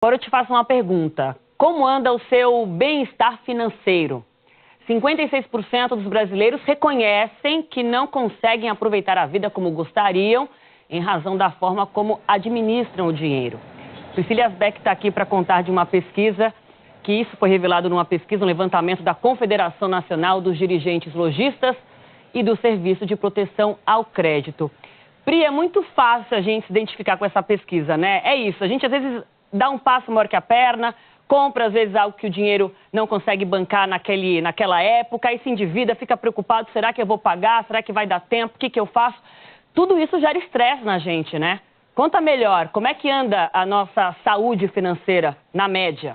Agora eu te faço uma pergunta. Como anda o seu bem-estar financeiro? 56% dos brasileiros reconhecem que não conseguem aproveitar a vida como gostariam em razão da forma como administram o dinheiro. Priscila Asbeck está aqui para contar de uma pesquisa, que isso foi revelado numa pesquisa, um levantamento da Confederação Nacional dos Dirigentes Lojistas e do Serviço de Proteção ao Crédito. Pri, é muito fácil a gente se identificar com essa pesquisa, né? É isso, a gente às vezes dá um passo maior que a perna, compra às vezes algo que o dinheiro não consegue bancar naquela época, aí se endivida, fica preocupado, será que eu vou pagar, será que vai dar tempo, o que eu faço? Tudo isso gera estresse na gente, né? Conta melhor, como é que anda a nossa saúde financeira na média?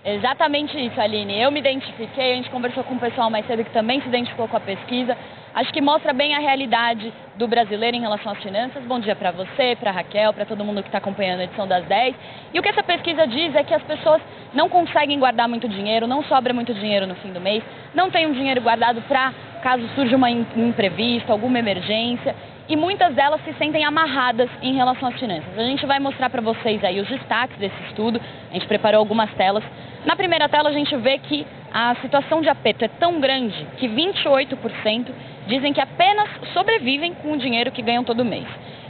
Exatamente isso, Aline. Eu me identifiquei, a gente conversou com o pessoal mais cedo que também se identificou com a pesquisa. Acho que mostra bem a realidade do brasileiro em relação às finanças. Bom dia para você, para a Raquel, para todo mundo que está acompanhando a edição das 10. E o que essa pesquisa diz é que as pessoas não conseguem guardar muito dinheiro, não sobra muito dinheiro no fim do mês, não tem um dinheiro guardado para caso surja um imprevisto, alguma emergência. E muitas delas se sentem amarradas em relação às finanças. A gente vai mostrar para vocês aí os destaques desse estudo, a gente preparou algumas telas. Na primeira tela a gente vê que a situação de aperto é tão grande que 28% dizem que apenas sobrevivem com o dinheiro que ganham todo mês.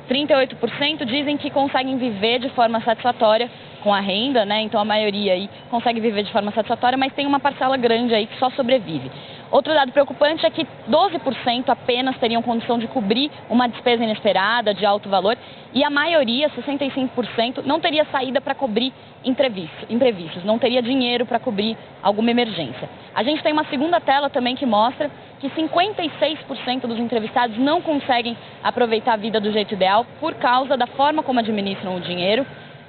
38% dizem que conseguem viver de forma satisfatória com a renda, né? Então a maioria aí consegue viver de forma satisfatória, mas tem uma parcela grande aí que só sobrevive. Outro dado preocupante é que 12% apenas teriam condição de cobrir uma despesa inesperada de alto valor e a maioria, 65%, não teria saída para cobrir imprevistos, não teria dinheiro para cobrir alguma emergência. A gente tem uma segunda tela também que mostra que 56% dos entrevistados não conseguem aproveitar a vida do jeito ideal por causa da forma como administram o dinheiro.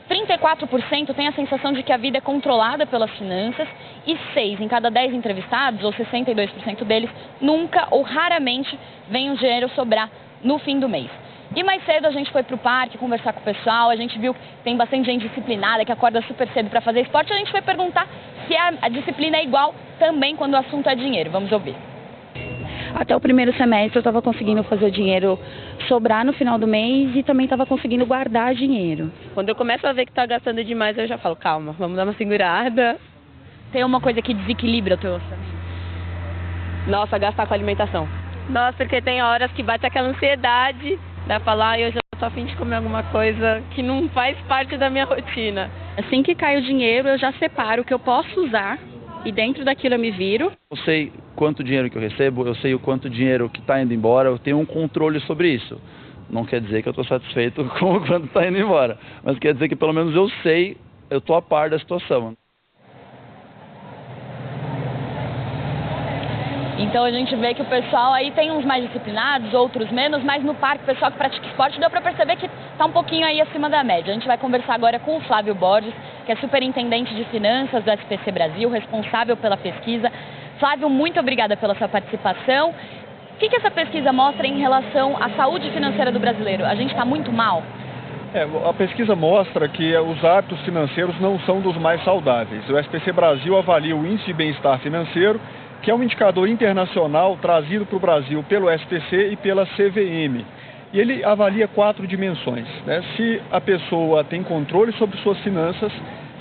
34% tem a sensação de que a vida é controlada pelas finanças e 6 em cada 10 entrevistados, ou 62% deles, nunca ou raramente vem o dinheiro sobrar no fim do mês. E mais cedo a gente foi para o parque conversar com o pessoal, a gente viu que tem bastante gente disciplinada, que acorda super cedo para fazer esporte, a gente foi perguntar se a disciplina é igual também quando o assunto é dinheiro. Vamos ouvir. Até o primeiro semestre eu estava conseguindo fazer o dinheiro sobrar no final do mês e também estava conseguindo guardar dinheiro. Quando eu começo a ver que está gastando demais, eu já falo, calma, vamos dar uma segurada. Tem uma coisa que desequilibra o teu orçamento? Nossa, gastar com alimentação. Nossa, porque tem horas que bate aquela ansiedade, dá pra falar, eu já tô a fim de comer alguma coisa que não faz parte da minha rotina. Assim que cai o dinheiro, eu já separo o que eu posso usar e dentro daquilo eu me viro. Eu sei quanto dinheiro que eu recebo, eu sei o quanto dinheiro que está indo embora, eu tenho um controle sobre isso. Não quer dizer que eu estou satisfeito com o quanto está indo embora, mas quer dizer que pelo menos eu sei, eu estou a par da situação. Então a gente vê que o pessoal aí tem uns mais disciplinados, outros menos, mas no parque o pessoal que pratica esporte deu para perceber que está um pouquinho aí acima da média. A gente vai conversar agora com o Flávio Borges, que é superintendente de finanças do SPC Brasil, responsável pela pesquisa. Flávio, muito obrigada pela sua participação. O que essa pesquisa mostra em relação à saúde financeira do brasileiro? A gente está muito mal? A pesquisa mostra que os hábitos financeiros não são dos mais saudáveis. O SPC Brasil avalia o Índice de Bem-Estar Financeiro, que é um indicador internacional trazido para o Brasil pelo SPC e pela CVM. E ele avalia 4 dimensões, né? Se a pessoa tem controle sobre suas finanças,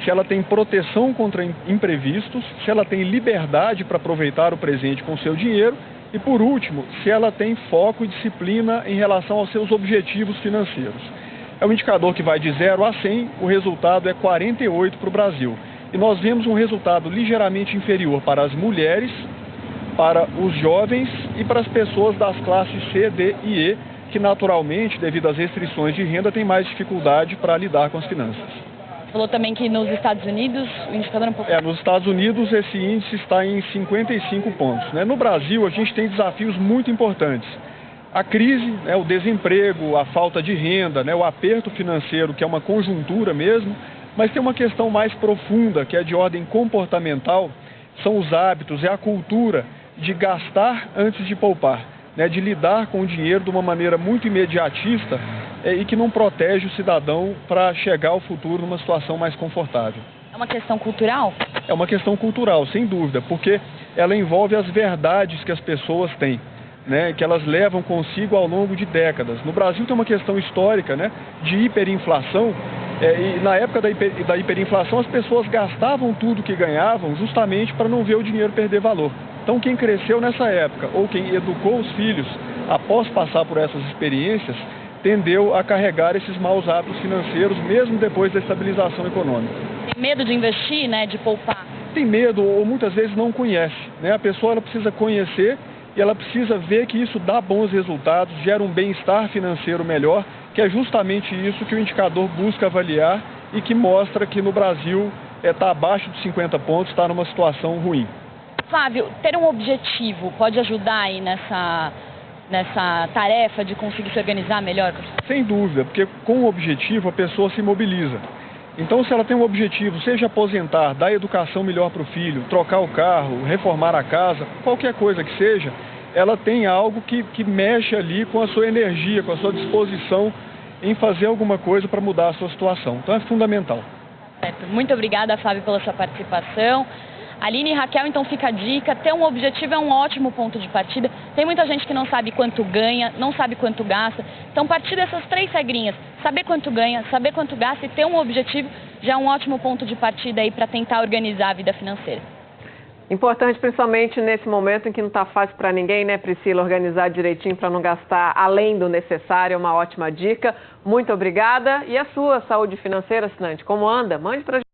se ela tem proteção contra imprevistos, se ela tem liberdade para aproveitar o presente com o seu dinheiro e, por último, se ela tem foco e disciplina em relação aos seus objetivos financeiros. É um indicador que vai de 0 a 100, o resultado é 48 para o Brasil. E nós vemos um resultado ligeiramente inferior para as mulheres, para os jovens e para as pessoas das classes C, D e E, que naturalmente, devido às restrições de renda, têm mais dificuldade para lidar com as finanças. Você falou também que nos Estados Unidos o indicador é um pouco... Nos Estados Unidos esse índice está em 55 pontos. Né? No Brasil a gente tem desafios muito importantes. A crise, o desemprego, a falta de renda, o aperto financeiro, que é uma conjuntura mesmo, mas tem uma questão mais profunda, que é de ordem comportamental, são os hábitos, é a cultura de gastar antes de poupar, de lidar com o dinheiro de uma maneira muito imediatista e que não protege o cidadão para chegar ao futuro numa situação mais confortável. É uma questão cultural? É uma questão cultural, sem dúvida, porque ela envolve as verdades que as pessoas têm. né, que elas levam consigo ao longo de décadas. No Brasil tem uma questão histórica, né, de hiperinflação, e na época da hiperinflação as pessoas gastavam tudo que ganhavam justamente para não ver o dinheiro perder valor. Então quem cresceu nessa época ou quem educou os filhos após passar por essas experiências tendeu a carregar esses maus hábitos financeiros mesmo depois da estabilização econômica. Tem medo de investir, né, de poupar? Tem medo ou muitas vezes não conhece, né? A pessoa ela precisa conhecer e ela precisa ver que isso dá bons resultados, gera um bem-estar financeiro melhor, que é justamente isso que o indicador busca avaliar e que mostra que no Brasil está abaixo de 50 pontos, está numa situação ruim. Flávio, ter um objetivo pode ajudar aí nessa tarefa de conseguir se organizar melhor? Sem dúvida, porque com o objetivo a pessoa se mobiliza. Então, se ela tem um objetivo, seja aposentar, dar educação melhor para o filho, trocar o carro, reformar a casa, qualquer coisa que seja, ela tem algo que mexe ali com a sua energia, com a sua disposição em fazer alguma coisa para mudar a sua situação. Então, é fundamental. Certo. Muito obrigada, Flávio, pela sua participação. Aline e Raquel, então fica a dica, ter um objetivo é um ótimo ponto de partida. Tem muita gente que não sabe quanto ganha, não sabe quanto gasta. Então, partir dessas 3 regrinhas, saber quanto ganha, saber quanto gasta e ter um objetivo, já é um ótimo ponto de partida aí para tentar organizar a vida financeira. Importante, principalmente nesse momento em que não está fácil para ninguém, né, Priscila, organizar direitinho para não gastar além do necessário, é uma ótima dica. Muito obrigada. E a sua saúde financeira, assinante, como anda? Mande para a gente.